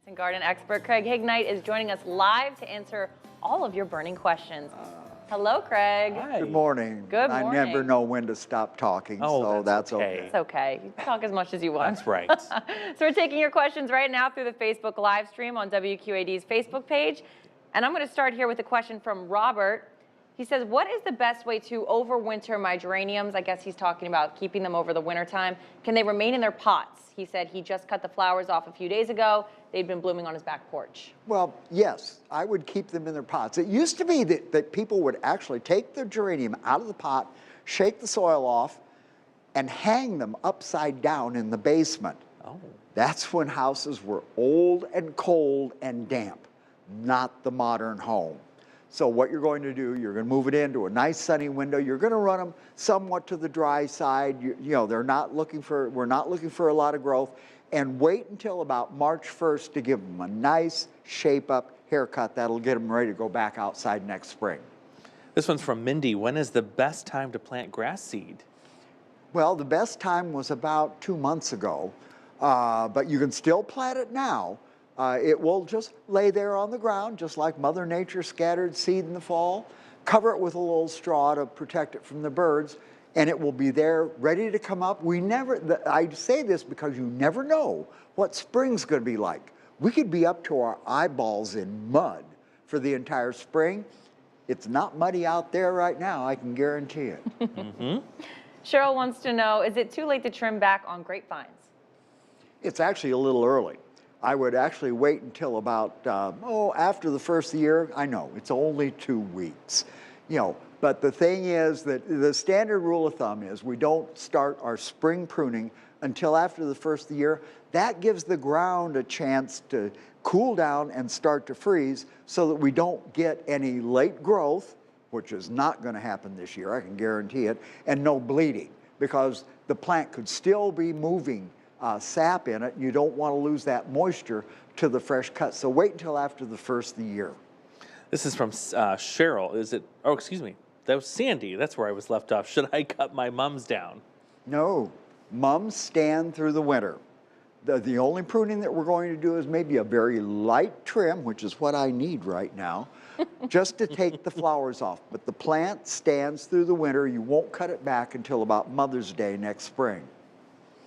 and garden expert Craig Hignight is joining us live to answer all of your burning questions. Hello, Craig. Hi. Good morning. Good morning. I never know when to stop talking, so that's okay. It's okay. You can talk as much as you want. That's right. So we're taking your questions right now through the Facebook live stream on WQAD's Facebook page. And I'm going to start here with a question from Robert. He says, what is the best way to overwinter my geraniums? I guess he's talking about keeping them over the winter time. Can they remain in their pots? He said he just cut the flowers off a few days ago. They'd been blooming on his back porch. Well, yes, I would keep them in their pots. It used to be that people would actually take the geranium out of the pot, shake the soil off, and hang them upside down in the basement. Oh. That's when houses were old and cold and damp, not the modern home. So what you're going to do, you're going to move it into a nice sunny window. You're going to run them somewhat to the dry side. You know, we're not looking for a lot of growth. And wait until about March 1st to give them a nice shape-up haircut. That'll get them ready to go back outside next spring. This one's from Mindy. When is the best time to plant grass seed? Well, the best time was about 2 months ago, but you can still plant it now. It will just lay there on the ground, just like Mother Nature scattered seed in the fall. Cover it with a little straw to protect it from the birds, and it will be there ready to come up. I say this because you never know what spring's going to be like. We could be up to our eyeballs in mud for the entire spring. It's not muddy out there right now, I can guarantee it. Cheryl wants to know, is it too late to trim back on grapevines? It's actually a little early. I would actually wait until about, after the first year. I know, it's only 2 weeks. You know, but the thing is that the standard rule of thumb is we don't start our spring pruning until after the first year. That gives the ground a chance to cool down and start to freeze so that we don't get any late growth, which is not going to happen this year, I can guarantee it, and no bleeding, because the plant could still be moving sap in it. You don't want to lose that moisture to the fresh cut. So wait until after the first year. This is from Cheryl. Oh, excuse me. That was Sandy. That's where I was left off. Should I cut my mums down? No, mums stand through the winter. The only pruning that we're going to do is maybe a very light trim, which is what I need right now, just to take the flowers off. But the plant stands through the winter. You won't cut it back until about Mother's Day next spring.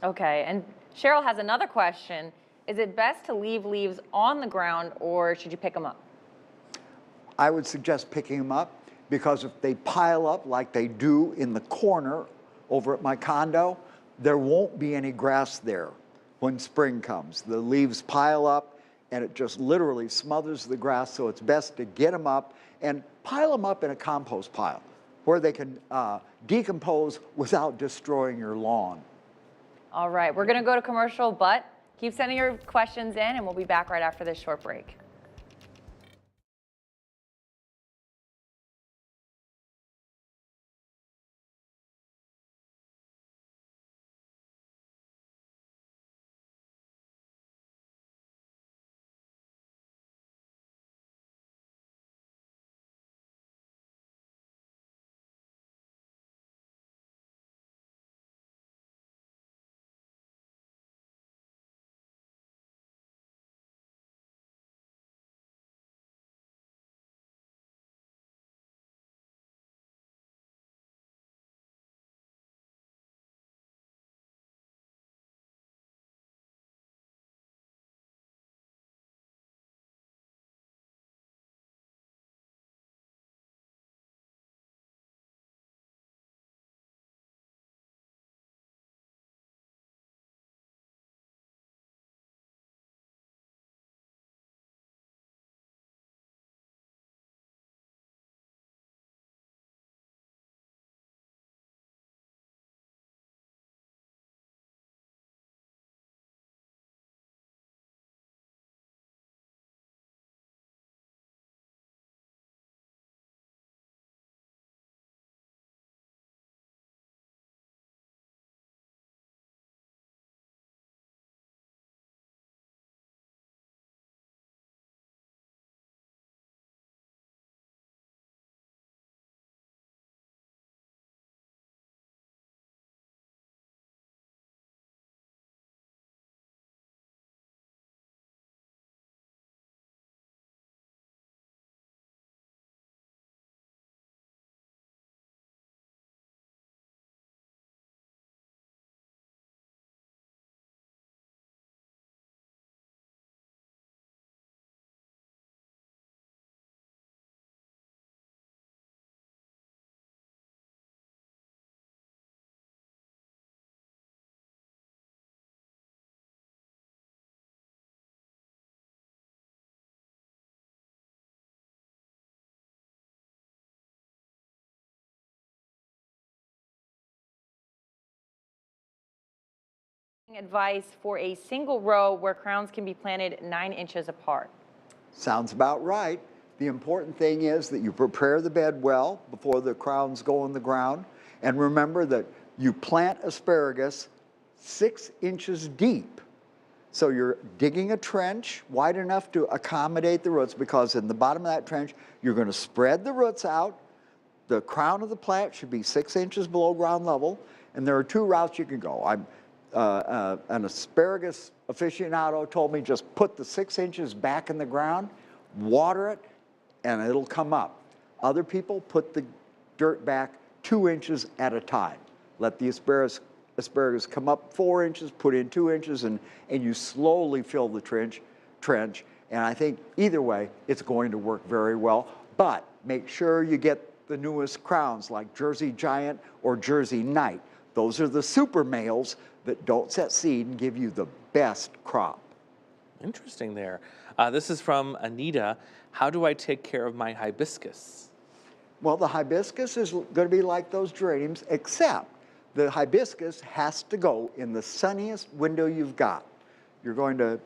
Okay, and Cheryl has another question. Is it best to leave leaves on the ground or should you pick them up? I would suggest picking them up, because if they pile up like they do in the corner over at my condo, there won't be any grass there when spring comes. The leaves pile up and it just literally smothers the grass, so it's best to get them up and pile them up in a compost pile where they can decompose without destroying your lawn. All right, we're going to go to commercial, but keep sending your questions in and we'll be back right after this short break. Advice for a single row where crowns can be planted 9 inches apart. Sounds about right. The important thing is that you prepare the bed well before the crowns go in the ground. And remember that you plant asparagus 6 inches deep. So you're digging a trench wide enough to accommodate the roots, because in the bottom of that trench, you're going to spread the roots out. The crown of the plant should be 6 inches below ground level. And there are 2 routes you can go. An asparagus aficionado told me just put the 6 inches back in the ground, water it, and it'll come up. Other people put the dirt back 2 inches at a time. Let the asparagus come up 4 inches, put in 2 inches, and you slowly fill the trench. And I think either way, it's going to work very well. But make sure you get the newest crowns like Jersey Giant or Jersey Knight. Those are the super males that don't set seed and give you the best crop. Interesting there. This is from Anita. How do I take care of my hibiscus? Well, the hibiscus is going to be like those geraniums, except the hibiscus has to go in the sunniest window you've got.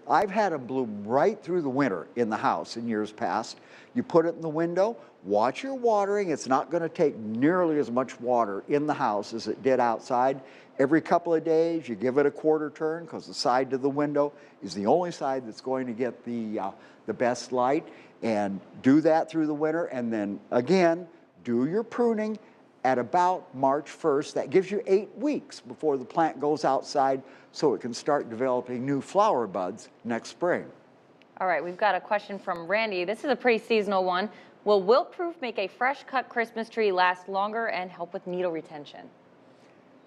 I've had them bloom right through the winter in the house in years past. You put it in the window, watch your watering. It's not going to take nearly as much water in the house as it did outside. Every couple of days, you give it a quarter turn, because the side to the window is the only side that's going to get the best light. And do that through the winter, and then again, do your pruning at about March 1st. That gives you 8 weeks before the plant goes outside, so it can start developing new flower buds next spring. All right, we've got a question from Randy. This is a pretty seasonal one. Will wilt-proof make a fresh-cut Christmas tree last longer and help with needle retention?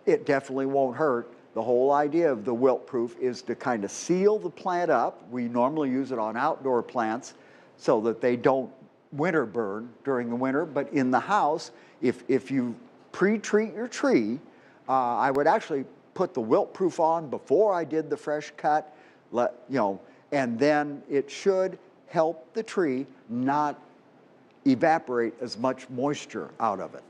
It definitely won't hurt. The whole idea of the wilt-proof is to kind of seal the plant up. We normally use it on outdoor plants so that they don't winter burn during the winter. But in the house, if you pre-treat your tree, I would actually put the wilt-proof on before I did the fresh cut, and then it should help the tree not evaporate as much moisture out of it.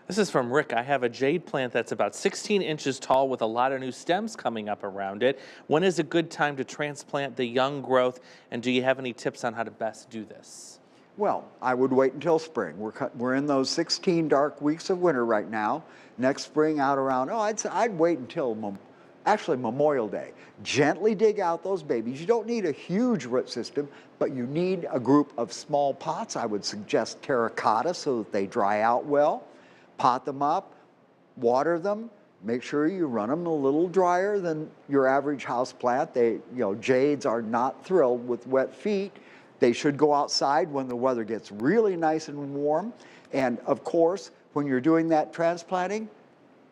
This is from Rick. I have a jade plant that's about 16 inches tall with a lot of new stems coming up around it. When is a good time to transplant the young growth, and do you have any tips on how to best do this? Well, I would wait until spring. We're in those 16 dark weeks of winter right now. Next spring out around, I'd wait until actually Memorial Day. Gently dig out those babies. You don't need a huge root system, but you need a group of small pots. I would suggest terracotta so that they dry out well. Pot them up, water them, make sure you run them a little drier than your average house plant. Jades are not thrilled with wet feet. They should go outside when the weather gets really nice and warm. And of course, when you're doing that transplanting,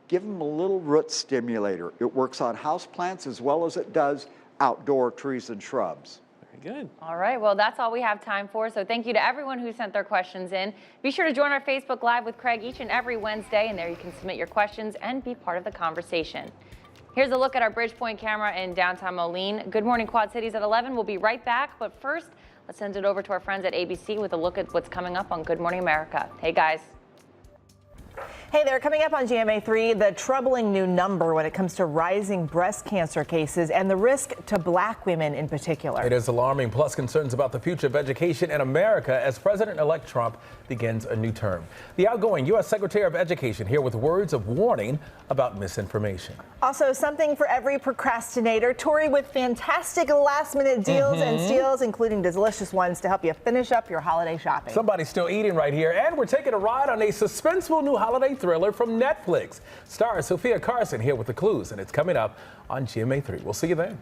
give them a little root stimulator. It works on house plants as well as it does outdoor trees and shrubs. Very good. All right, well, that's all we have time for. So thank you to everyone who sent their questions in. Be sure to join our Facebook Live with Craig each and every Wednesday, and there you can submit your questions and be part of the conversation. Here's a look at our Bridgepoint camera in downtown Moline. Good morning, Quad Cities at 11. We'll be right back, but first, let's send it over to our friends at ABC with a look at what's coming up on Good Morning America. Hey, guys. Hey there, coming up on GMA3, the troubling new number when it comes to rising breast cancer cases and the risk to black women in particular. It is alarming, plus concerns about the future of education in America as President-elect Trump begins a new term. The outgoing U.S. Secretary of Education here with words of warning about misinformation. Also, something for every procrastinator. Tori with fantastic last-minute deals and steals, including delicious ones to help you finish up your holiday shopping. Somebody's still eating right here, and we're taking a ride on a suspenseful new holiday thriller from Netflix. Star Sophia Carson here with the clues, and it's coming up on GMA3. We'll see you then.